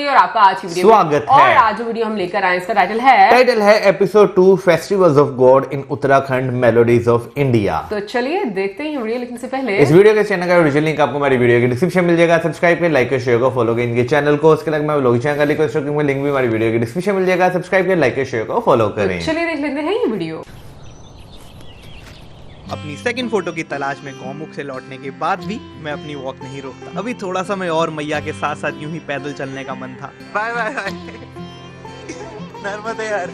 Everybody और आपका आज की वीडियो स्वागत और है। आज जो वीडियो हम लेकर आए इसका टाइटल है episode 2 festivals of God in Uttarakhand melodies of India. तो चलिए देखते हैं वीडियो। लेकिन से पहले इस वीडियो के चैनल का ओरिजिनल लिंक आपको हमारी वीडियो की डिस्क्रिप्शन मिल जाएगा। सब्सक्राइब करें, लाइक करें, शेयर को फॉलो करें इनके चैनल को। उसके अलावा मैं व्लॉग चैनल का लिंक भी हमारी वीडियो की डिस्क्रिप्शन मिल जाएगा। सब्सक्राइब करें, लाइक करें, शेयर को फॉलो करें। चलिए देख लेते हैं ये वीडियो। अपनी सेकंड फोटो की तलाश में गौमुख से लौटने के बाद भी मैं अपनी वॉक नहीं रोकता। अभी थोड़ा समय और मैया के साथ साथ यूं ही पैदल चलने का मन था। बाय बाय बाय नर्मदे यार।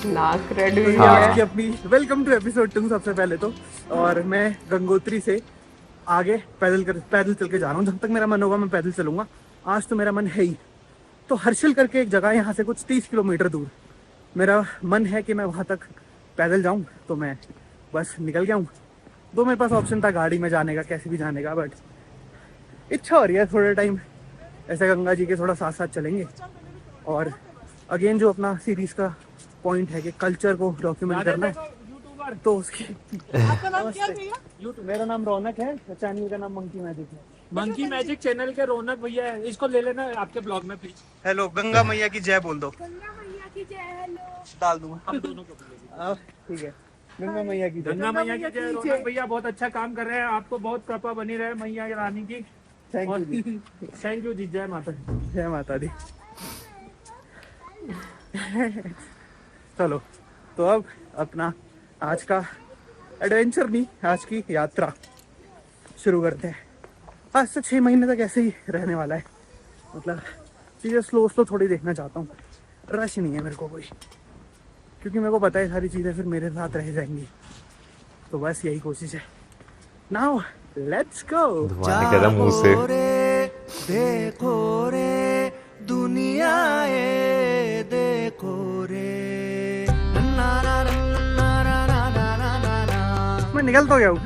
नाक रेड हुई आज है। की अपनी वेलकम टू एपिसोड 2 सबसे पहले तो। और मैं गंगोत्री से आगे पैदल चल के जा रहा हूँ। जब तक मेरा मन होगा मैं पैदल चलूंगा। आज तो मेरा मन है ही। तो हर्षिल करके एक जगह है यहाँ से कुछ 30 किलोमीटर दूर। मेरा मन है कि मैं वहाँ तक पैदल जाऊँ, तो मैं बस निकल गया हूँ। तो मेरे पास ऑप्शन था गाड़ी में जाने का, कैसे भी जाने का, बट इच्छा हो रही है थोड़े टाइम ऐसे गंगा जी के थोड़ा साथ साथ चलेंगे। और अगेन जो अपना सीरीज का पॉइंट है कि कल्चर को डॉक्यूमेंट करना है, तो उसकी आपका नाम क्या है भैया? मेरा नाम रौनक है, चैनल का नाम मंकी मैजिक है। मंकी मैजिक चैनल के रौनक भैया है, इसको ले लेना आपके ब्लॉग में प्लीज। हेलो, गंगा मैया की जय बोल दो। गंगा मैया की जय। हेलो डाल दूंगा। हम दोनों को बोलेंगे। ठीक है, गंगा मैया की जय। गंगा मैया की जय। रौनक भैया बहुत अच्छा काम कर रहे हैं, आपको बहुत कृपा बनी रहे मैया रानी की। थैंक और यू जी। थैंक यू जी। जय माता दी। जय माता दी। चलो, तो अब अपना आज का एडवेंचर नहीं, आज की यात्रा शुरू करते हैं। आज से 6 महीने तक ऐसे ही रहने वाला है। मतलब चीज़ें स्लो थोड़ी देखना चाहता हूँ। रश नहीं है मेरे को कोई, क्योंकि मेरे को पता है सारी चीज़ें फिर मेरे साथ रह जाएंगी। तो बस यही कोशिश है। Now let's go. धुआं निकल रहा मुंह से। देखो रे दुनिया ये देखो रे। मैं निकल तो गया हूँ,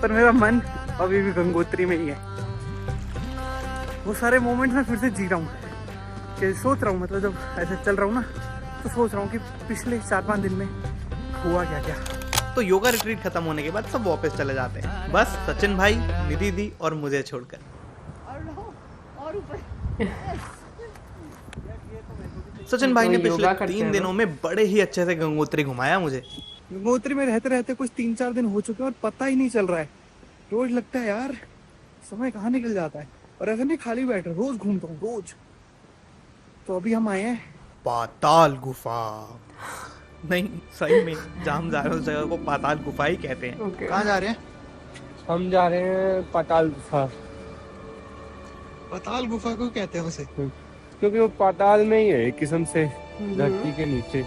पर मेरा मन अभी भी गंगोत्री में ही है। वो सारे मोमेंट्स मैं फिर से जी रहा हूँ कि सोच रहा हूँ, मतलब जब ऐसे चल रहा हूँ ना, तो सोच रहा हूँ कि पिछले 4-5 दिन में हुआ क्या क्या। तो योगा रिट्रीट खत्म होने के बाद सब वापस चले जाते हैं, बस सचिन भाई, निधि दी और मुझे छोड़कर। सचिन भाई ने तो पिछले योगा करते 3 हैं दिनों में बड़े ही अच्छे से गंगोत्री घुमाया मुझे। गंगोत्री में रहते रहते कुछ 3-4 दिन हो चुके हैं और पता ही नहीं चल रहा है। रोज लगता है यार समय कहाँ निकल जाता है। और ऐसा नहीं खाली बैठ रहा, रोज घूमता हूँ रोज। तो अभी हम आए हैं पाताल गुफा। नहीं, सही में जहाँ हम जा रहे हैं उस जगह को पाताल गुफा ही कहते हैं। Okay. कहाँ जा रहे हैं? हम जा रहे हैं पाताल गुफा, पाताल गुफा को कहते हैं उसे। क्योंकि वो पाताल में ही है एक किस्म से, धरती के नीचे।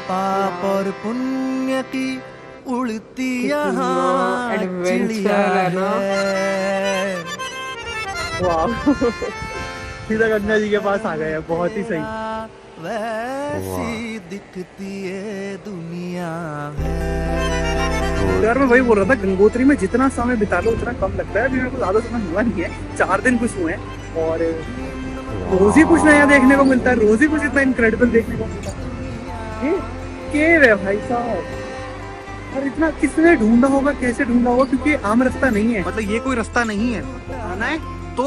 पाप और पुण्य की उड़ती यहाँ एडवेंचर चिड़िया है ना। है। वाह, सीधा गंगा जी के पास आ गए हैं। बहुत ही सही। वैसी दिखती है दुनिया है। यार मैं वही बोल रहा था, गंगोत्री में जितना समय बिता लो उतना कम लगता है। अभी मेरे को ज्यादा समय हुआ नहीं है, 4 दिन कुछ हुए हैं और रोज ही कुछ नया देखने को मिलता है। रोज ही कुछ इतना इनक्रेडिबल देखने को मिलता है। ये केव है भाई साहब, और इतना किसने ढूंढा होगा, कैसे ढूंढा होगा, क्योंकि ये आम रास्ता नहीं है। मतलब ये कोई रास्ता नहीं है। आना है तो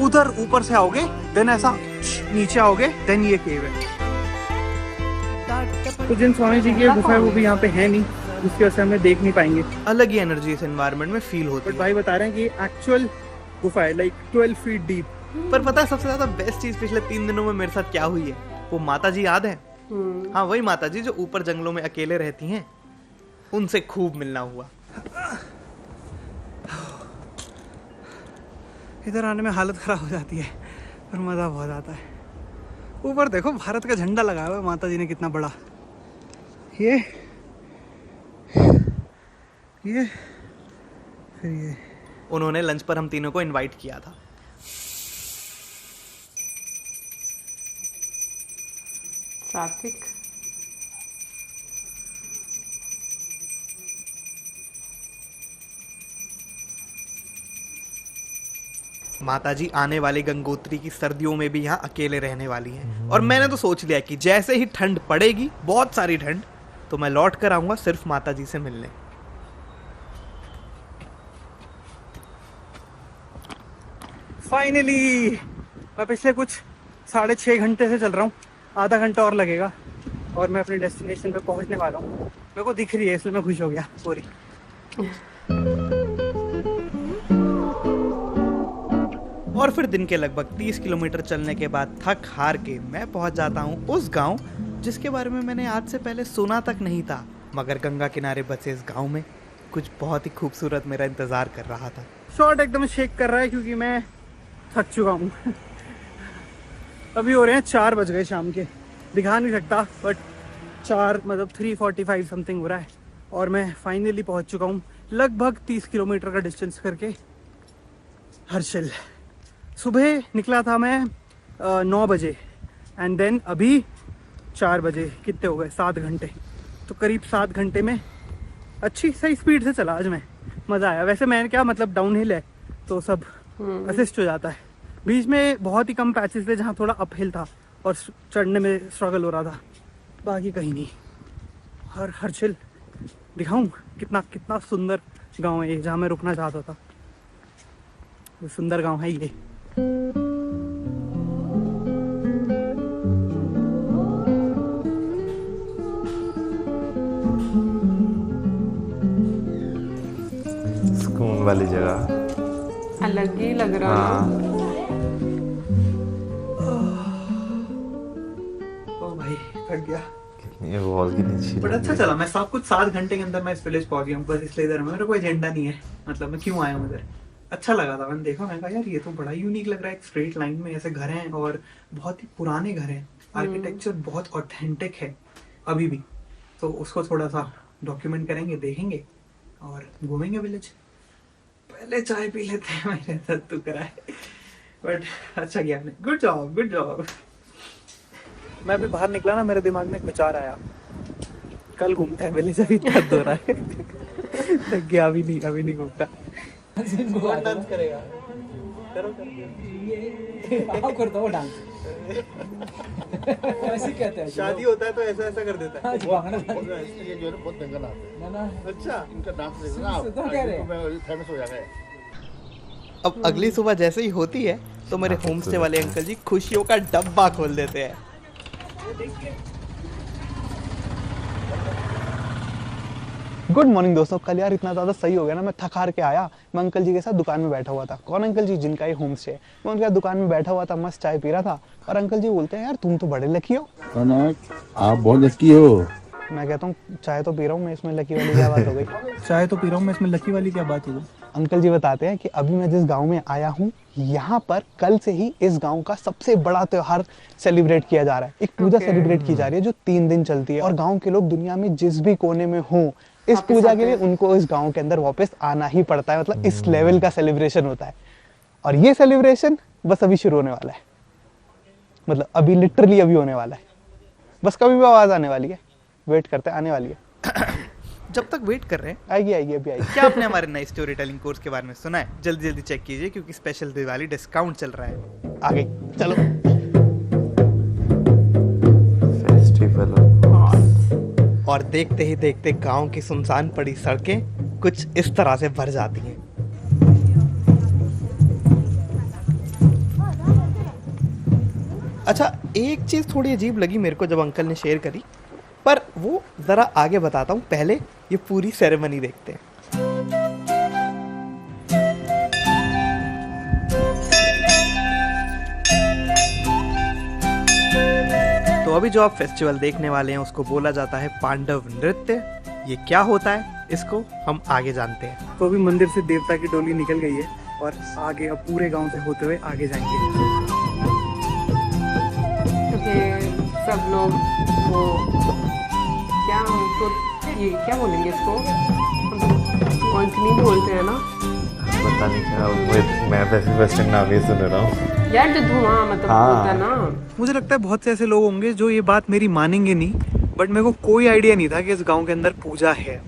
उधर ऊपर से आओगे, देन ऐसा नीचे आओगे, देन ये केव है। तो जिन स्वामी जी की गुफा है वो भी यहाँ पे है नहीं, जिसकी वजह से हमें देख नहीं पाएंगे। अलग ही एनर्जी इस एनवायरनमेंट में फील होती है। बट भाई बता रहे हैं कि एक्चुअल गुफा है, लाइक 12 फीट डीप। पर पता है सबसे ज्यादा बेस्ट चीज पिछले 3 दिनों में मेरे साथ क्या हुई है? वो माता जी याद है? हाँ, वही माता जी जो ऊपर जंगलों में अकेले रहती हैं, उनसे खूब मिलना हुआ। इधर आने में हालत खराब हो जाती है, पर मजा बहुत आता है। ऊपर देखो भारत का झंडा लगाया हुआ है माता जी ने, कितना बड़ा। ये फिर ये उन्होंने लंच पर हम तीनों को इनवाइट किया था। ट्रैफिक। माताजी आने वाली गंगोत्री की सर्दियों में भी यहाँ अकेले रहने वाली हैं। और मैंने तो सोच लिया कि जैसे ही ठंड पड़ेगी, बहुत सारी ठंड, तो मैं लौट कर आऊंगा सिर्फ माताजी से मिलने। फाइनली मैं पिछले कुछ 6.5 घंटे से चल रहा हूँ, आधा घंटा और लगेगा और मैं अपने डेस्टिनेशन पे पहुँचने वाला हूँ। मेरे को दिख रही है इसलिए मैं खुश हो गया पूरी। और फिर दिन के लगभग 30 किलोमीटर चलने के बाद थक हार के मैं पहुंच जाता हूं उस गांव जिसके बारे में मैंने आज से पहले सुना तक नहीं था, मगर गंगा किनारे बसे इस गांव में कुछ बहुत ही खूबसूरत मेरा इंतजार कर रहा था। शॉट एकदम शेक कर रहा है क्योंकि मैं थक चुका हूँ। अभी हो रहे हैं 4 बज गए शाम के, दिखा नहीं सकता बट 4 मतलब 3:45 समथिंग हो रहा है और मैं फाइनली पहुंच चुका हूँ लगभग 30 किलोमीटर का डिस्टेंस करके हर्षिल। सुबह निकला था मैं 9 बजे एंड देन अभी 4 बजे, कितने हो गए 7 घंटे, तो करीब 7 घंटे में अच्छी सही स्पीड से चला आज मैं, मज़ा आया। वैसे मैंने क्या मतलब डाउन हिल है तो सब असिस्ट हो जाता है, बीच में बहुत ही कम पैचेस थे जहाँ थोड़ा अप हिल था और चढ़ने में स्ट्रगल हो रहा था, बाकी कहीं नहीं। हर्षिल दिखाऊं कितना कितना सुंदर गांव है ये, जहाँ मैं रुकना चाहता था, वो सुंदर गांव है ये। सुकून वाली जगह, अलग ही लग रहा है। ओ भाई थक गया, ये वॉल कितनी अच्छी बट अच्छा चला। मैं सब कुछ 7 घंटे के अंदर मैं इस विलेज पहुंच गया हूँ, बस इसलिए इधर मेरा कोई एजेंडा नहीं है, मतलब मैं क्यों आया हूँ इधर। अच्छा लगा था, मैंने देखा, मैं कहा यार ये तो बड़ा यूनिक लग रहा है, एक स्ट्रेट लाइन में ऐसे घर हैं और बहुत ही पुराने घर हैं, आर्किटेक्चर बहुत ऑथेंटिक है अभी भी, तो उसको थोड़ा सा डॉक्यूमेंट करेंगे, देखेंगे और घूमेंगे विलेज। पहले चाय पी लेते हैं, मैंने सत्तू करा है बट अच्छा किया आपने, गुड जॉब गुड जॉब। मैं अभी बाहर निकला ना, मेरे दिमाग में एक विचार आया, कल घूमते हैं विलेज, अभी दर्द हो रहा है थक गया, अभी नहीं घूमता। डांस करेगा, करो करता हूँ डांस ऐसे कहते हैं, शादी होता है तो ऐसा ऐसा कर देता है। ये जो है बहुत दंगल आते हैं। अच्छा इनका डांस देखना आप, फेमस हो जाएगा। अब अगली सुबह जैसे ही होती है तो मेरे होम स्टे वाले अंकल जी खुशियों का डब्बा खोल देते हैं। गुड मॉर्निंग दोस्तों। कल यार इतना ज़्यादा सही हो गया ना, मैं थक हार के आया, मैं अंकल जी के साथ दुकान में बैठा हुआ था। कौन अंकल जी? जिनका ये होम स्टे है। मैं उनके दुकान में बैठा हुआ था, मस्त चाय पी रहा था और अंकल जी बोलते हैं यार तुम तो बड़े लकी हो। आप बहुत लकी हो। मैं कहता हूँ चाय तो पी रहा हूँ मैं, इसमें लकी वाली क्या बात हो गई? चाय तो पी रहा हूँ मैं, इसमें लकी वाली क्या बात हो गई? अंकल जी बताते हैं कि अभी मैं जिस गांव में आया हूँ, यहाँ पर कल से ही इस गांव का सबसे बड़ा त्योहार सेलिब्रेट किया जा रहा है। एक पूजा सेलिब्रेट की जा रही है जो 3 दिन चलती है और गांव के लोग दुनिया में जिस भी कोने में हो, इस पूजा के लिए उनको इस गांव के अंदर वापस आना ही पड़ता है। मतलब इस लेवल का सेलिब्रेशन होता है और ये सेलिब्रेशन बस अभी शुरू होने वाला है, मतलब अभी लिटरली अभी होने वाला है, बस कभी भी आवाज आने वाली है, वेट करते हैं, आने वाली है। जब तक वेट कर रहे हैं, आएगी अभी आएगी। क्या आपने हमारे नए स्टोरी टेलिंग कोर्स के बारे में सुना है? जल्दी जल्दी चेक कीजिए क्योंकि स्पेशल दिवाली डिस्काउंट चल रहा है। आ गई, चलो। फेस्टिवल और देखते ही देखते गांव की सुनसान पड़ी सड़कें कुछ इस तरह से भर जाती हैं। अच्छा, एक चीज थोड़ी अजीब लगी मेरे को जब अंकल ने शेयर करी, पर वो जरा आगे बताता हूँ, पहले ये पूरी सेरेमनी देखते हैं। तो अभी जो आप फेस्टिवल देखने वाले हैं उसको बोला जाता है पांडव नृत्य। ये क्या होता है इसको हम आगे जानते हैं। तो अभी मंदिर से देवता की डोली निकल गई है और आगे अब पूरे गांव से होते हुए आगे जाएंगे। सब लोग वो क्या, तो ये क्या बोलेंगे इसको, कंटिन्यू बोलते हैं ना, पता नहीं क्या, मैं वेस्टर्न नाम ही सुन रहा हूँ यार, जो धुआं मतलब होता है ना। मुझे लगता है बहुत से ऐसे लोग होंगे जो ये बात मेरी मानेंगे नहीं, बट मेरे को कोई आइडिया नहीं था कि इस गांव के अंदर पूजा है।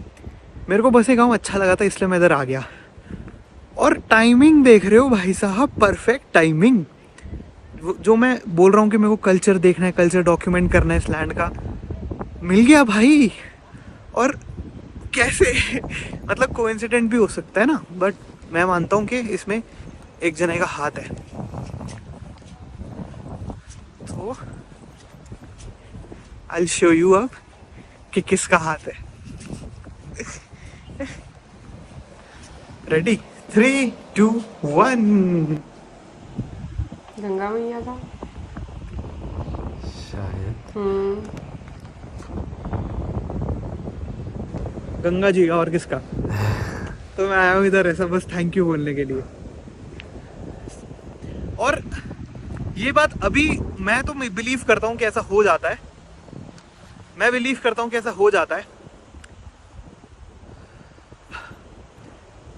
मेरे को बस ये गांव अच्छा लगा था इसलिए मैं इधर आ गया। और टाइमिंग देख रहे हो भाई साहब, परफेक्ट टाइमिंग। जो मैं बोल रहा हूँ कि मेरे को कल्चर देखना है, कल्चर डॉक्यूमेंट करना है इस लैंड का, मिल गया भाई। और कैसे मतलब कोइंसिडेंट भी हो सकता है ना, बट मैं मानता हूँ कि इसमें एक जने का हाथ है। तो आई विल शो यू अब कि किसका हाथ है। रेडी 3 2 1। गंगा मैया का। शायद गंगा जी का, और किसका? तो मैं आया हूँ इधर ऐसा बस थैंक यू बोलने के लिए। और ये बात अभी मैं तो बिलीव करता हूँ कि ऐसा हो जाता है, मैं बिलीव करता हूँ कि ऐसा हो जाता है।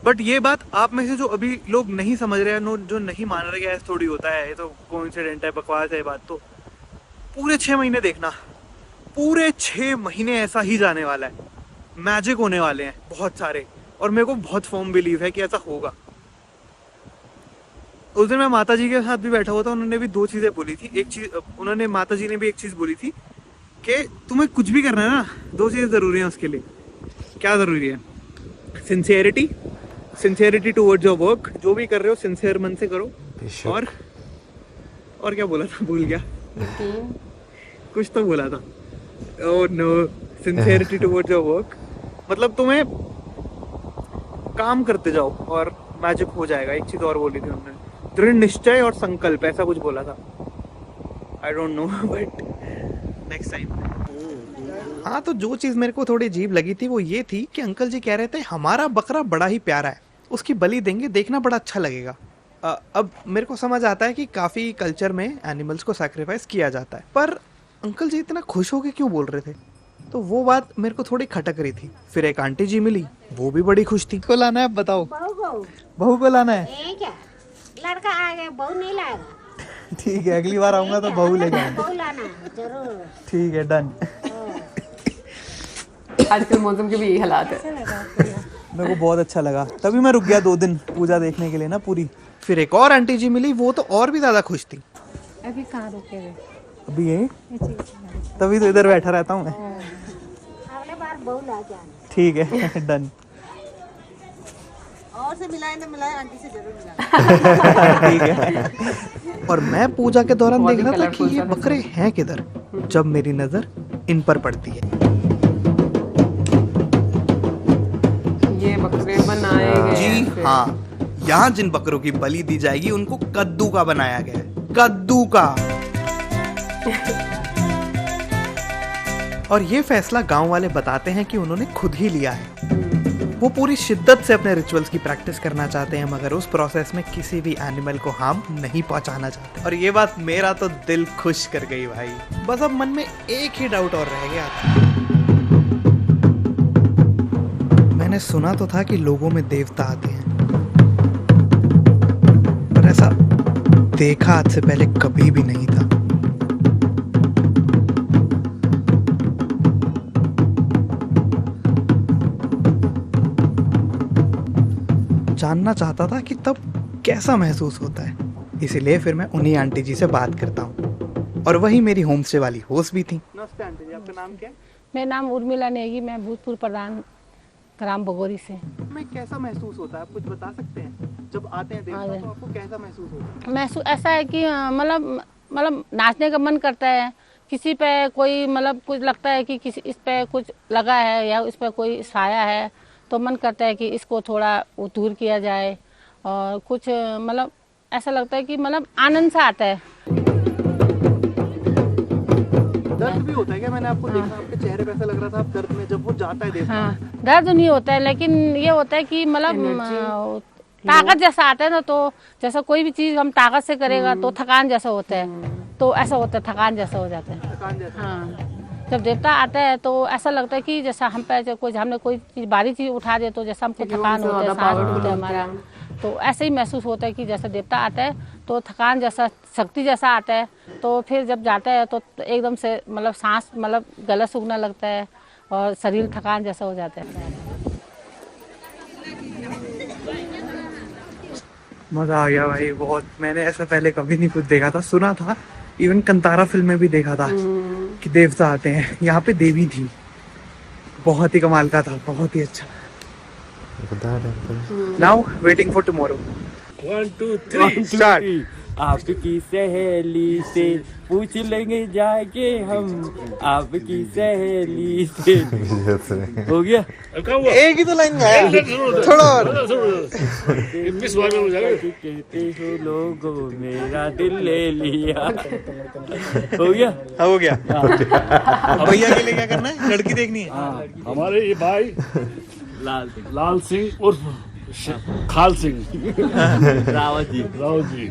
बट ये बात आप में से जो अभी लोग नहीं समझ रहे हैं, जो नहीं मान रहे, ऐसा थोड़ी होता है, ये तो कोइंसिडेंट है, बकवास है बात। तो पूरे 6 महीने देखना, पूरे 6 महीने ऐसा ही जाने वाला है, मैजिक होने वाले हैं बहुत सारे। और मेरे को बहुत फर्म बिलीव है कि ऐसा होगा। उस दिन मैं माता जी के साथ भी बैठा हुआ था, उन्होंने भी 2 चीजें बोली थी। एक चीज उन्होंने, माता जी ने भी एक चीज बोली थी कि तुम्हें कुछ भी करना है ना, 2 चीजें जरूरी हैं उसके लिए। क्या जरूरी है? सिंसियरिटी टुवर्ड्स योर वर्क, जो भी कर रहे हो सिंसियर मन से करो। और क्या बोला था, भूल गया, कुछ तो बोला था। Oh no, sincerity towards your work मतलब तुम्हें काम करते जाओ और मैजिक हो जाएगा। एक चीज और बोली थी उन्होंने, दृढ़ निश्चय और संकल्प, ऐसा कुछ बोला था। I don't know but next time. हाँ, तो जो चीज मेरे को थोड़ी अजीब लगी थी वो ये थी कि अंकल जी कह रहे थे हमारा बकरा बड़ा ही प्यारा है, उसकी बलि देंगे, देखना बड़ा अच्छा लगेगा। अब मेरे को समझ आता है कि काफी कल्चर में एनिमल्स को सैक्रिफाइस किया जाता है, पर अंकल जी इतना खुश होके क्यों बोल रहे थे? तो वो बात मेरे को थोड़ी खटक रही थी। फिर एक आंटी जी मिली, वो भी बड़ी खुश थी। को लाना है अब बताओ? बहू को लाना है? क्या लड़का आएगा, बहू नहीं लाएगा? ठीक है, अगली बार आऊंगा तो बहू लेके आऊंगा। बहू लाना जरूर। ठीक है, डन। आजकल मौसम के भी यही हालात है। मेरे को बहुत अच्छा लगा, तभी मैं रुक गया 2 दिन पूजा देखने के लिए ना पूरी। फिर एक और आंटी जी मिली, वो तो और भी ज्यादा खुश थी। अभी कहाँ रुके? अभी यही, तभी तो इधर बैठा रहता हूँ मैं। अगले बार बहू ला के आना। ठीक है, डन। और से मिलाए ना मिलाए, आंटी से जरूर मिलाए। ठीक है। और मैं पूजा के दौरान देख रहा था कि ये बकरे हैं किधर, जब मेरी नजर इन पर पड़ती है। ये बकरे बनाए गए जी हैं। हाँ, यहाँ जिन बकरों की बलि दी जाएगी उनको कद्दू का बनाया गया है, कद्दू का। और ये फैसला गांव वाले बताते हैं कि उन्होंने खुद ही लिया है। वो पूरी शिद्दत से अपने रिचुअल्स की प्रैक्टिस करना चाहते हैं, मगर उस प्रोसेस में किसी भी एनिमल को हार्म नहीं पहुंचाना चाहते। और ये बात मेरा तो दिल खुश कर गई भाई। बस अब मन में एक ही डाउट और रह गया था। मैंने सुना तो था कि लोगों में देवता आते हैं, पर ऐसा देखा आज से पहले कभी भी नहीं था। जानना चाहता था कि तब कैसा महसूस होता है, इसीलिए फिर मैं उन्हीं आंटी जी से बात करता हूँ। और वही मेरी होम स्टे वाली होस्ट भी थी। नमस्ते आंटी जी, आपका नाम क्या है? मेरा नाम उर्मिला नेगी, मैं भूतपूर्व प्रधान ग्राम बगोरी से। मैं कैसा महसूस होता है, आप कुछ बता सकते हैं? जब आते हैं देवता तो आपको कैसा महसूस होता है? महसूस ऐसा है कि मतलब नाचने का मन करता है। किसी पे कोई मतलब कुछ लगता है कि किसी इस पे कुछ लगा है या इस पे कोई साया है, तो मन करता है कि इसको थोड़ा दूर किया जाए। और कुछ मतलब ऐसा लगता है कि मतलब आनंद सा आता है। दर्द भी होता है क्या? मैंने आपको देखा, आपके चेहरे पे ऐसा लग रहा था आप दर्द में, जब वो जाता है देवता। हाँ, दर्द नहीं होता है, लेकिन ये होता है कि मतलब ताकत जैसा आता है ना, तो जैसा कोई भी चीज हम ताकत से करेगा तो थकान जैसा होता है, तो ऐसा होता है, थकान जैसा हो जाता है। थकान जैसा। हाँ, जब देवता आता है तो ऐसा लगता है कि जैसा हम पे हमने कोई चीज भारी चीज उठा दे तो जैसा हमको थकान होता है, सांस फूलता है हमारा, तो ऐसे ही महसूस होता है कि जैसा देवता आता है तो थकान जैसा, शक्ति जैसा आता है। तो फिर जब जाता है तो एकदम से मतलब सांस मतलब गला सूखने लगता है और शरीर थकान जैसा हो जाता है। मजा आ गया भाई बहुत। मैंने ऐसा पहले कभी नहीं कुछ देखा था, सुना था, इवन कंतारा फिल्म में भी देखा था कि देवता आते हैं, यहाँ पे देवी थी। बहुत ही कमाल का था, बहुत ही अच्छा। Now waiting for tomorrow. 1 2 3 start. आपकी सहेली से पूछ लेंगे जाके हम, आपकी सहेली से। हो गया? एक ही तो लाइन गाया, थोड़ा और। कहते हो लोगों मेरा दिल ले लिया। हो गया? हो गया। भैया के लिए क्या करना है? लड़की देखनी है। हमारे ये भाई लाल सिंह उर्फ खाल सिंह रावत जी,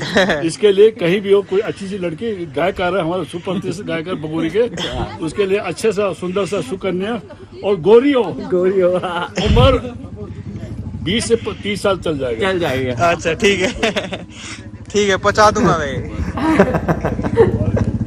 इसके लिए कहीं भी हो कोई अच्छी सी लड़की, गायकार है हमारे सुप्रसिद्ध गायकार बगोरी के, उसके लिए अच्छे सा सुंदर सा सुकन्या और गोरी हो उम्र 20 से 30 साल चल जाएगा। अच्छा ठीक है, ठीक है, पहुंचा दूंगा मैं।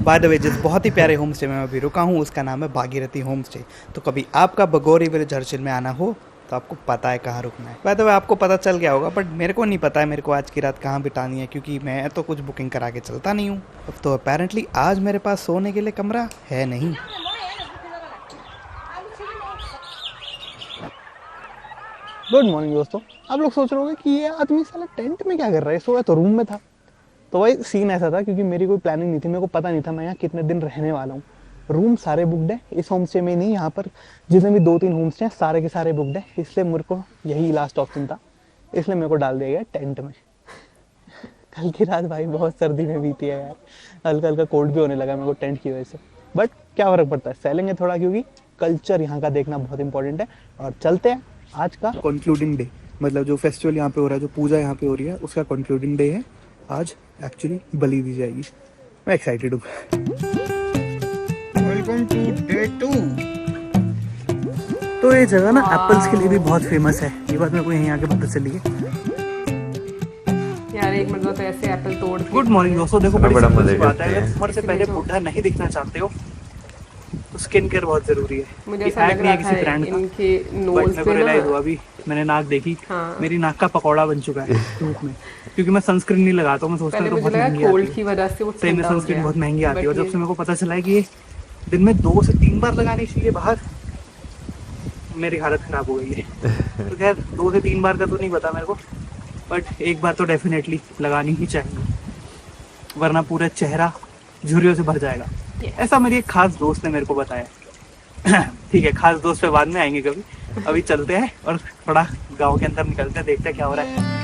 बाय द वे, जिस बहुत ही प्यारे होम स्टे में मैं अभी रुका हूँ उसका नाम है भागीरथी होम स्टे। तो कभी आपका बगोरी विलेज हर्षिल में आना हो तो आपको पता है कहाँ रुकना है। बाय द वे, आपको पता चल गया होगा, बट मेरे को नहीं पता है मेरे को आज की रात कहाँ बितानी है, क्योंकि मैं तो कुछ बुकिंग करा के चलता नहीं हूँ। तो अपेरेंटली आज मेरे पास सोने के लिए कमरा है नहीं। गुड मॉर्निंग दोस्तों। आप लोग सोच रहे होंगे कि ये आदमी साला टेंट में क्या कर रहा है, सोया तो रूम में था। तो भाई सीन ऐसा था, क्योंकि मेरी कोई प्लानिंग नहीं थी, मेरे को पता नहीं था मैं यहाँ कितने दिन रहने वाला हूँ। रूम सारे बुकड है इस होम स्टे में, नहीं यहाँ पर जितने भी 2-3 होम स्टे हैं सारे के सारे बुकड है, इसलिए मेरे को यही लास्ट ऑप्शन था, इसलिए मेरे को डाल दिया गया टेंट में। कल की रात भाई बहुत सर्दी में बीती है यार, हल्का हल्का कोल्ड भी होने लगा मेरे को टेंट की वजह से, बट क्या फर्क पड़ता है, सैलेंगे थोड़ा, क्योंकि कल्चर यहाँ का देखना बहुत इंपॉर्टेंट है। और चलते हैं आज का कंक्लूडिंग डे, मतलब जो फेस्टिवल यहाँ पे हो रहा है, जो पूजा यहाँ पे हो रही है, उसका कंक्लूडिंग डे है आज। एक्चुअली बलि दी जाएगी, मैं एक्साइटेड हूँ। Welcome to day 2। तो ये जगह ना एप्पल्स के लिए भी बहुत फेमस है, ये बात मेरे को यहीं आके पता चली है यार। एक मतलब तो ऐसे एप्पल तोड़ के। गुड मॉर्निंग दोस्तों। देखो बड़ी सिंपल सी बात है, अगर उम्र से पहले बुढ़ा नहीं दिखना चाहते हो तो स्किन केयर बहुत जरूरी है। मुझे ऐसा लग रहा था इनके नोज पे ना, अभी मैंने नाक देखी, मेरी नाक का पकौड़ा बन चुका है धूप में, क्योंकि मैं सनस्क्रीन नहीं लगाता हूँ। मैं सोचता हूँ बहुत महंगी कोल्ड की वजह से वो सनस्क्रीन बहुत महंगी आती है, और जब से मेरे को पता चला है कि ये दिन में 2 से 3 बार लगानी चाहिए बाहर, मेरी हालत खराब हो गई है। तो खैर 2 से 3 बार का तो नहीं पता मेरे को, बट एक बार तो डेफिनेटली लगानी ही चाहिए, वरना पूरा चेहरा झुर्रियों से भर जाएगा। ऐसा मेरी एक खास दोस्त ने मेरे को बताया। ठीक है, खास दोस्त पे बाद में आएंगे कभी, अभी चलते हैं और थोड़ा गांव के अंदर निकलते हैं, देखते हैं क्या हो रहा है।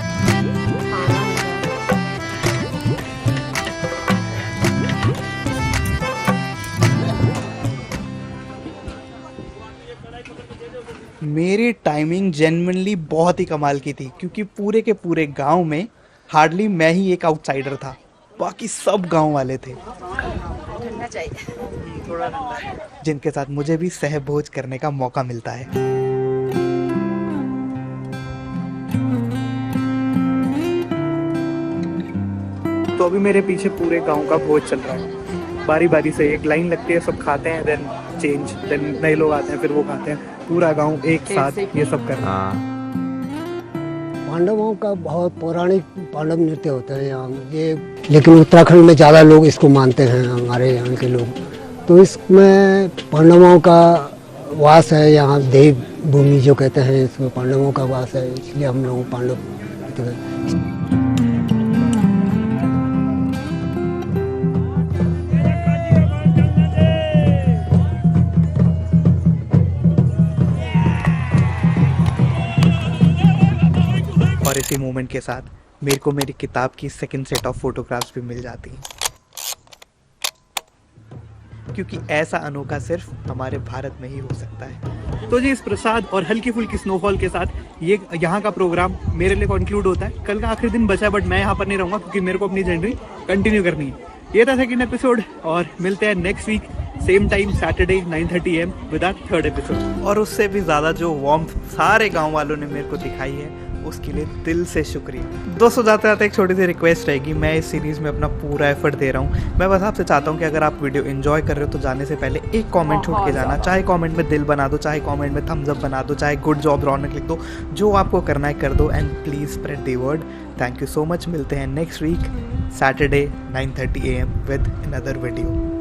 मेरी टाइमिंग जेन्युइनली बहुत ही कमाल की थी, क्योंकि पूरे के पूरे गांव में हार्डली मैं ही एक आउटसाइडर था, बाकी सब गांव वाले थे। ठंडा चाहिए, थोड़ा ठंडा, जिनके साथ मुझे भी सहभोज करने का मौका मिलता है। तो अभी मेरे पीछे पूरे गांव का भोज चल रहा है, बारी बारी से एक लाइन लगती है, सब खाते हैं, देन चेंज, देन नए लोग आते हैं, फिर वो खाते हैं, पूरा गांव एक साथ ये सब कर रहा है। पांडवों का बहुत पौराणिक पांडव नृत्य होता है यहाँ ये, लेकिन उत्तराखंड में ज़्यादा लोग इसको मानते हैं, हमारे यहाँ के लोग। तो इसमें पांडवों का वास है, यहाँ देव भूमि जो कहते हैं, इसमें पांडवों का वास है, इसलिए हम लोग पांडव कहते हैं। और इसी मोमेंट के साथ मेरे को मेरी किताब की सेकंड सेट ऑफ फोटोग्राफ्स भी मिल जाती हैं, क्योंकि ऐसा अनोखा सिर्फ हमारे भारत में ही हो सकता है। तो जी इस प्रसाद और हल्की फुल्की स्नोफॉल के साथ ये यहाँ का प्रोग्राम मेरे लिए कंक्लूड होता है। कल का आखिरी दिन बचा है, बट मैं यहाँ पर नहीं रहूँगा, क्योंकि मेरे को अपनी जर्नी कंटिन्यू करनी है। ये था सेकंड एपिसोड, और मिलते हैं next week same time Saturday 9:30 AM with our third episode. और उससे भी ज़्यादा जो वार्मथ सारे गाँव वालों ने मेरे को दिखाई है, उसके लिए दिल से शुक्रिया। दोस्तों जाते जाते एक छोटी सी रिक्वेस्ट रहेगी, मैं इस सीरीज़ में अपना पूरा एफर्ट दे रहा हूँ। मैं बस आपसे चाहता हूँ कि अगर आप वीडियो एंजॉय कर रहे हो तो जाने से पहले एक कमेंट छोड़ के जाना, चाहे कमेंट में दिल बना दो, चाहे कमेंट में थम्स अप बना दो, चाहे गुड जॉब रौनक लिख दो, जो आपको करना है कर दो, and please spread the word. Thank you so much. मिलते हैं next week Saturday 9:30 AM with another video.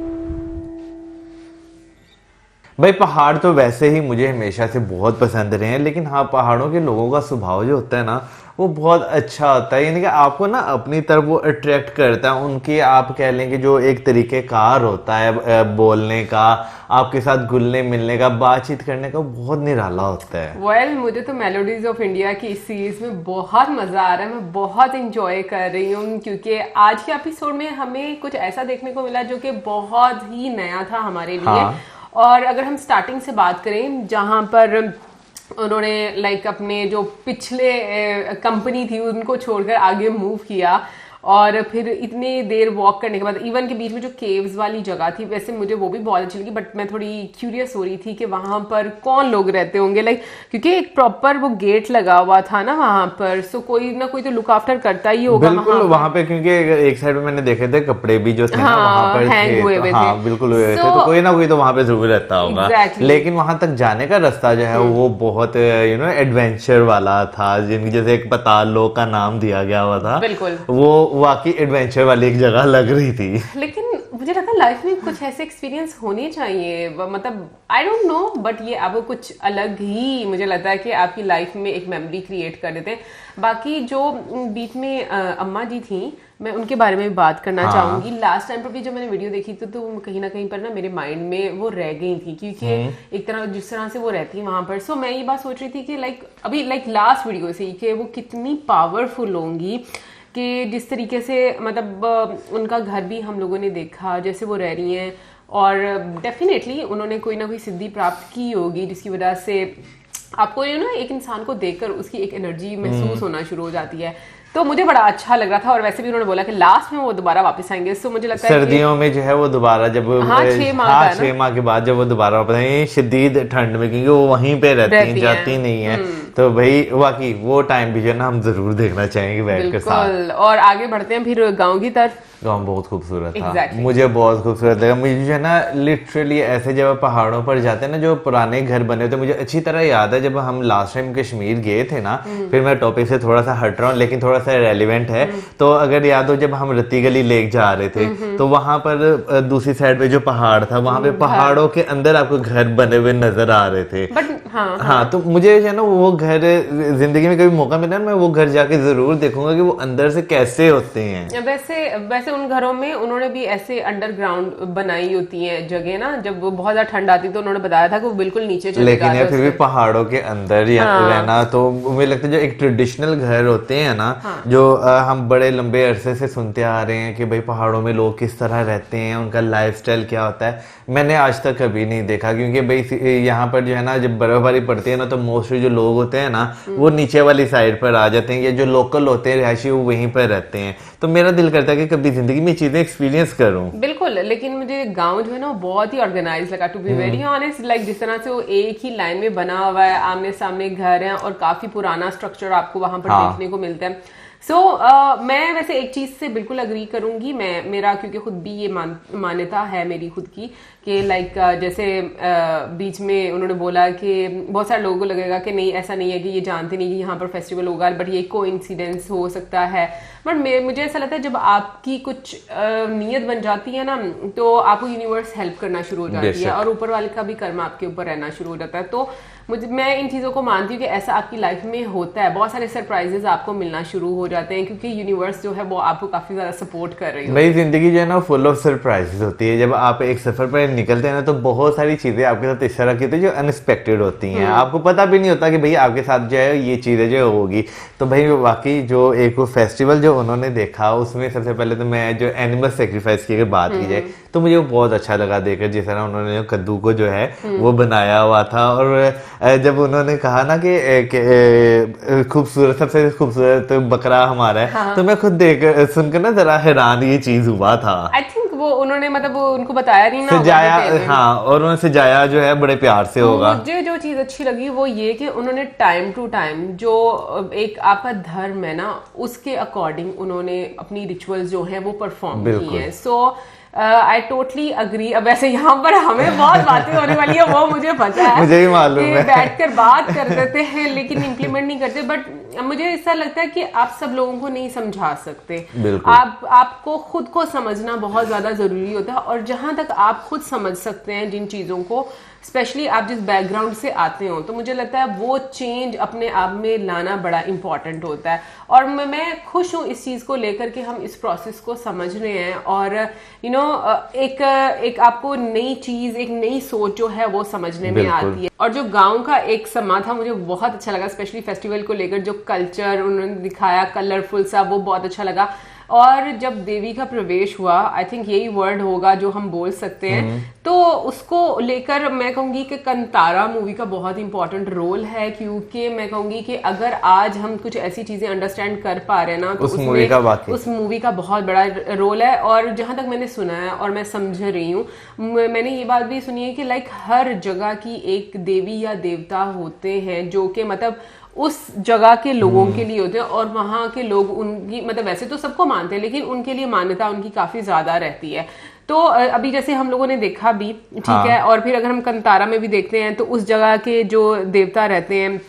भाई पहाड़ तो वैसे ही मुझे हमेशा से बहुत पसंद रहे हैं, लेकिन हाँ पहाड़ों के लोगों का स्वभाव जो होता है ना वो बहुत अच्छा होता है, यानी कि आपको ना अपनी तरफ वो अट्रैक्ट करता है। उनके आप कह लें कि जो एक तरीक़ेकार होता है बोलने का, आपके साथ घुलने मिलने का, बातचीत करने का, बहुत निराला होता है। वेल मुझे तो मेलोडीज ऑफ इंडिया की इस सीरीज में बहुत मजा आ रहा है, मैं बहुत इंजॉय कर रही हूँ, क्योंकि आज के एपिसोड में हमें कुछ ऐसा देखने को मिला जो कि बहुत ही नया था हमारे लिए। हाँ। और अगर हम स्टार्टिंग से बात करें, जहाँ पर उन्होंने लाइक अपने जो पिछले कंपनी थी उनको छोड़कर आगे मूव किया, और फिर इतनी देर वॉक करने के बाद इवन के बीच में जो केव्स वाली जगह थी, वैसे मुझे वो भी बहुत अच्छी लगी, बट मैं थोड़ी क्यूरियस हो रही थी कि वहां पर कौन लोग रहते होंगे, लाइक क्योंकि एक प्रॉपर वो गेट लगा हुआ था ना वहां पर, सो कोई ना कोई तो लुक आफ्टर करता ही होगा बिल्कुल वहां पे, क्योंकि एक साइड में मैंने देखे थे कपड़े भी जो थे हाँ, ना वहां पर हैंग हुए हुए हाँ, बिल्कुल हुए थे, तो कोई ना कोई तो वहां पे जरूर रहता होगा। लेकिन वहां तक जाने का रास्ता जो है वो बहुत एडवेंचर वाला था, जिनकी जैसे एक पताल लोक का नाम दिया गया हुआ था, बिल्कुल वो वाकई एडवेंचर वाली एक जगह लग रही थी। लेकिन मुझे लगता है लाइफ में कुछ ऐसे एक्सपीरियंस होने चाहिए, मतलब आई डोंट नो, बट ये अब कुछ अलग ही मुझे लगता है कि आपकी लाइफ में एक मेमोरी क्रिएट कर देते हैं। बाकी जो बीच में अम्मा जी थी, मैं उनके बारे में भी बात करना चाहूंगी। लास्ट टाइम पर भी जब मैंने वीडियो देखी तो कहीं ना कहीं पर ना मेरे माइंड में वो रह गई थी, क्योंकि एक तरह जिस तरह से वो रहती है वहां पर, सो मैं ये बात सोच रही थी कि लाइक लास्ट वीडियो से कि वो कितनी पावरफुल होंगी, कि जिस तरीके से मतलब उनका घर भी हम लोगों ने देखा जैसे वो रह रही हैं, और डेफिनेटली उन्होंने कोई ना कोई सिद्धि प्राप्त की होगी, जिसकी वजह से आपको एक इंसान को देखकर उसकी एक एनर्जी महसूस होना शुरू हो जाती है। तो मुझे बड़ा अच्छा लग रहा था, और वैसे भी उन्होंने बोला कि लास्ट में वो दोबारा वापस आएंगे, सो मुझे लगता है सर्दियों में जो है वो दोबारा जब 6 माह के बाद जब वो दोबारा वापस आएंगे शदीद ठंड में, क्योंकि वो वहीं पे रहती हैं, जाती नहीं है, तो भाई वाकई वो टाइम भी जो है ना हम जरूर देखना चाहेंगे बैठकर साथ। और आगे बढ़ते हैं फिर गाँव की तरफ। गाँव बहुत खूबसूरत था, मुझे बहुत खूबसूरत लगा। मुझे जो है ना लिटरली ऐसे जब पहाड़ों पर जाते हैं ना, जो पुराने घर बने होते हैं, मुझे अच्छी तरह याद है जब हम लास्ट टाइम कश्मीर गए थे ना, फिर मैं टॉपिक से थोड़ा सा हट रहा हूँ लेकिन थोड़ा सा रेलिवेंट है, तो अगर याद हो जब हम रत्ती गली लेक जा रहे थे तो वहां पर दूसरी साइड पे जो पहाड़ था, वहां पे पहाड़ों के अंदर आपको घर बने हुए नजर आ रहे थे। हाँ, तो मुझे जो है ना वो घर जिंदगी में कभी मौका मिला मैं वो घर जाके जरूर देखूंगा कि वो अंदर से कैसे होते हैं। वैसे उन घरों में उन्होंने भी ऐसे अंडरग्राउंड बनाई होती है जगह ना, जब वो बहुत ज्यादा ठंड आती तो उन्होंने बताया था कि वो बिल्कुल नीचे चले लेकिन यार फिर भी पहाड़ों के अंदर रहना, तो मुझे लगता है जो एक ट्रेडिशनल घर होते हैं ना, जो हम बड़े लंबे अरसे से सुनते आ रहे हैं कि भाई पहाड़ों में लोग किस तरह रहते हैं, उनका लाइफस्टाइल क्या होता है, मैंने आज तक कभी नहीं देखा, क्योंकि भाई यहाँ पर जो है ना जब बर्फबारी पड़ती है ना तो मोस्टली जो लोग होते हैं ना वो नीचे वाली साइड पर आ जाते हैं, या जो लोकल होते हैं रिहायशी वो वहीं पर रहते हैं। तो मेरा दिल करता है कि कभी जिंदगी में चीजें एक्सपीरियंस करूं। बिल्कुल, लेकिन मुझे गांव जो है ना बहुत ही ऑर्गेनाइज लगा, to be very honest. Like जिस तरह से वो एक ही लाइन में बना हुआ है, आमने सामने घर है, और काफी पुराना स्ट्रक्चर आपको वहां पर देखने को मिलता है। मैं वैसे एक चीज से बिल्कुल अग्री करूंगी, मेरा क्योंकि खुद भी ये मान्यता है मेरी खुद की कि लाइक जैसे बीच में उन्होंने बोला कि बहुत सारे लोगों को लगेगा कि नहीं ऐसा नहीं है कि ये जानते नहीं कि यहाँ पर फेस्टिवल होगा, बट ये कोइंसिडेंस हो सकता है। बट मुझे ऐसा लगता है जब आपकी कुछ नीयत बन जाती है ना तो आपको यूनिवर्स हेल्प करना शुरू हो जाती है, और ऊपर वाले का भी कर्म आपके ऊपर रहना शुरू हो जाता है। तो मैं इन चीज़ों को मानती हूँ कि ऐसा आपकी लाइफ में होता है, बहुत सारे सरप्राइजेस आपको मिलना शुरू हो जाते हैं, क्योंकि यूनिवर्स जो है वो आपको काफी ज्यादा सपोर्ट कर रही है। भाई जिंदगी जो है ना फुल ऑफ सरप्राइजेस होती है। जब आप एक सफर पर निकलते हैं ना तो बहुत सारी चीजें आपके साथ इस तरह की होती है जो अनएक्सपेक्टेड होती हैं, आपको पता भी नहीं होता कि भाई आपके साथ जो है ये चीजें जो होगी। तो भाई वाकई जो एक फेस्टिवल जो उन्होंने देखा उसमें सबसे पहले तो मैं जो एनिमल सेक्रीफाइस की बात की जाए तो मुझे वो बहुत अच्छा लगा देखकर, जिस तरह उन्होंने कद्दू को जो है वो बनाया हुआ था। और जब उन्होंने कहा ना कि खूबसूरत सबसे खूबसूरत बकरा हमारा है, तो मैं खुद देख सुनकर ना जरा हैरान ये चीज हुआ था। आई थिंक वो उन्होंने मतलब वो उनको बताया नहीं ना, सजाया, हाँ, और उन्होंने सजाया जो है बड़े प्यार से होगा। मुझे जो चीज अच्छी लगी वो ये कि उन्होंने टाइम टू टाइम जो एक आपका धर्म है ना उसके अकॉर्डिंग उन्होंने अपनी रिचुअल्स जो है वो परफॉर्म की है। सो आई टोटली अग्री। अब वैसे यहाँ पर हमें बहुत बातें होने वाली है, वो मुझे पता है, मुझे भी मालूम है, बैठकर बात कर देते हैं लेकिन इम्प्लीमेंट नहीं करते। बट मुझे ऐसा लगता है कि आप सब लोगों को नहीं समझा सकते, आपको खुद को समझना बहुत ज्यादा जरूरी होता है। और जहां तक आप खुद समझ सकते हैं जिन चीजों को, स्पेशली आप जिस बैकग्राउंड से आते हो, तो मुझे लगता है वो चेंज अपने आप में लाना बड़ा इंपॉर्टेंट होता है। और मैं खुश हूँ इस चीज को लेकर कि हम इस प्रोसेस को समझ रहे हैं और यू नो एक आपको नई चीज, एक नई सोच जो है वो समझने में आती है। और जो गांव का एक समा था मुझे बहुत अच्छा लगा, स्पेशली फेस्टिवल को लेकर जो कल्चर उन्होंने दिखाया कलरफुल सा, वो बहुत अच्छा लगा। और जब देवी का प्रवेश हुआ, आई थिंक यही वर्ड होगा जो हम बोल सकते हैं, तो उसको लेकर मैं कहूंगी कि कंतारा मूवी का बहुत इंपॉर्टेंट रोल है। क्योंकि मैं कहूंगी कि अगर आज हम कुछ ऐसी चीजें अंडरस्टैंड कर पा रहे हैं ना, तो उस मूवी का बहुत बड़ा रोल है। और जहां तक मैंने सुना है और मैं समझ रही हूँ, मैंने ये बात भी सुनी है कि लाइक हर जगह की एक देवी या देवता होते हैं जो कि मतलब उस जगह के लोगों के लिए होते हैं, और वहां के लोग उनकी मतलब वैसे तो सबको मानते हैं लेकिन उनके लिए मान्यता उनकी काफी ज्यादा रहती है। तो अभी जैसे हम लोगों ने देखा भी, ठीक है, और फिर अगर हम कंतारा में भी देखते हैं तो उस जगह के जो देवता रहते हैं,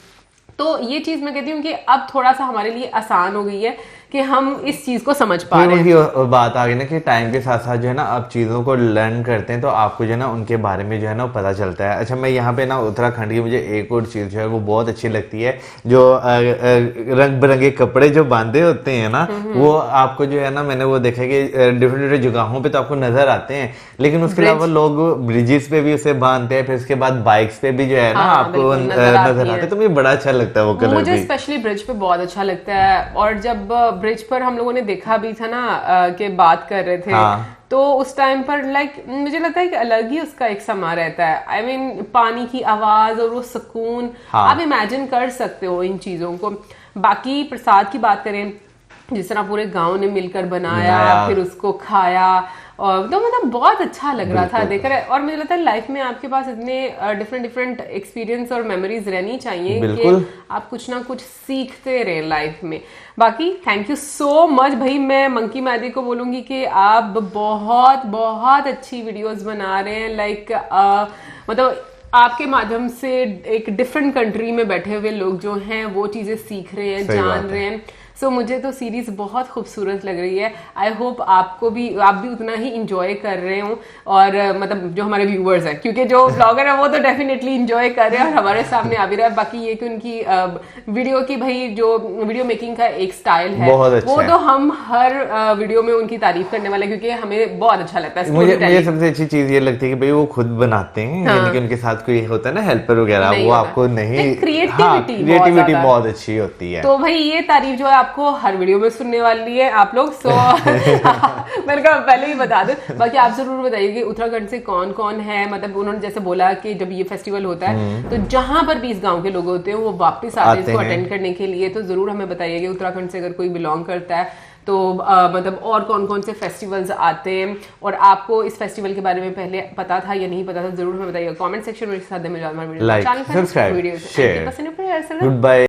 तो ये चीज मैं कहती हूँ कि अब थोड़ा सा हमारे लिए आसान हो गई है कि हम इस चीज को समझ पा रहे हैं। वही बात आ गई ना कि टाइम के साथ साथ जो है ना आप चीजों को लर्न करते हैं तो आपको जो है ना उनके बारे में जो है ना पता चलता है। अच्छा, मैं यहाँ पे ना उत्तराखंड की मुझे एक और चीज जो है वो बहुत अच्छी लगती है, जो रंग बिरंगे कपड़े जो बांधे होते हैं ना, वो आपको जो है ना, मैंने वो देखा कि डिफरेंट डिफरेंट जगहों पे तो आपको नजर आते हैं, लेकिन उसके अलावा लोग ब्रिजेस पे भी उसे बांधते हैं, फिर उसके बाद बाइक्स पे भी जो है ना आपको नजर आते हैं। तो मुझे बड़ा अच्छा लगता है वो कलर। मुझे स्पेशली ब्रिज पे बहुत अच्छा लगता है। और जब ब्रिज पर हम लोगों ने देखा भी था ना कि बात कर रहे थे, तो उस टाइम पर लाइक मुझे लगता है कि अलग ही उसका एक समा रहता है। आई मीन पानी की आवाज और वो सुकून, आप इमेजिन कर सकते हो इन चीजों को। बाकी प्रसाद की बात करें, जिस तरह पूरे गांव ने मिलकर बनाया, फिर उसको खाया, और तो मतलब बहुत अच्छा लग रहा था देख रहे। और मुझे लगता है लाइफ में आपके पास इतने डिफरेंट एक्सपीरियंस और मेमोरीज रहनी चाहिए कि आप कुछ ना कुछ सीखते रहे लाइफ में। बाकी थैंक यू सो मच भाई। मैं मंकी मैदी को बोलूंगी कि आप बहुत बहुत अच्छी वीडियोस बना रहे हैं। लाइक मतलब आपके माध्यम से एक डिफरेंट कंट्री में बैठे हुए लोग जो हैं वो चीजें सीख रहे हैं, जान रहे हैं। सो मुझे तो सीरीज बहुत खूबसूरत लग रही है। आई होप आप भी उतना ही इंजॉय कर रहे हो, और मतलब जो हमारे व्यूअर्स हैं, क्योंकि जो ब्लॉगर है वो तो डेफिनेटली इंजॉय कर रहे हैं और हमारे सामने आ भी रहा है। बाकी ये कि उनकी वीडियो की भाई जो वीडियो मेकिंग का एक स्टाइल है, अच्छा वो तो हम हर वीडियो में उनकी तारीफ करने वाले, क्योंकि हमें बहुत अच्छा लगता है। मुझे सबसे अच्छी चीज ये लगती है कि भाई वो खुद बनाते हैं, यानी कि उनके साथ कोई होता है ना हेल्पर वगैरह, वो आपको नहीं, क्रिएटिविटी बहुत अच्छी होती है। तो भाई ये तारीफ जो है आपको हर वीडियो में सुनने वाली है आप लोग। सो मैंने कहा पहले ही बता दूं। बाकी आप जरूर बताइए कि उत्तराखंड से कौन कौन है। मतलब उन्होंने जैसे बोला कि जब ये फेस्टिवल होता है तो जहां पर भी इस गांव के लोग होते हैं वो वापस आते हैं इसको अटेंड करने के लिए। तो जरूर हमें बताइए कि उत्तराखंड से अगर कोई बिलोंग करता है तो मतलब और कौन कौन से फेस्टिवल्स आते हैं, और आपको इस फेस्टिवल के बारे में पहले पता था या नहीं पता था, जरूर हमें बताइए कमेंट सेक्शन में। साथ में like, subscribe, share, good bye.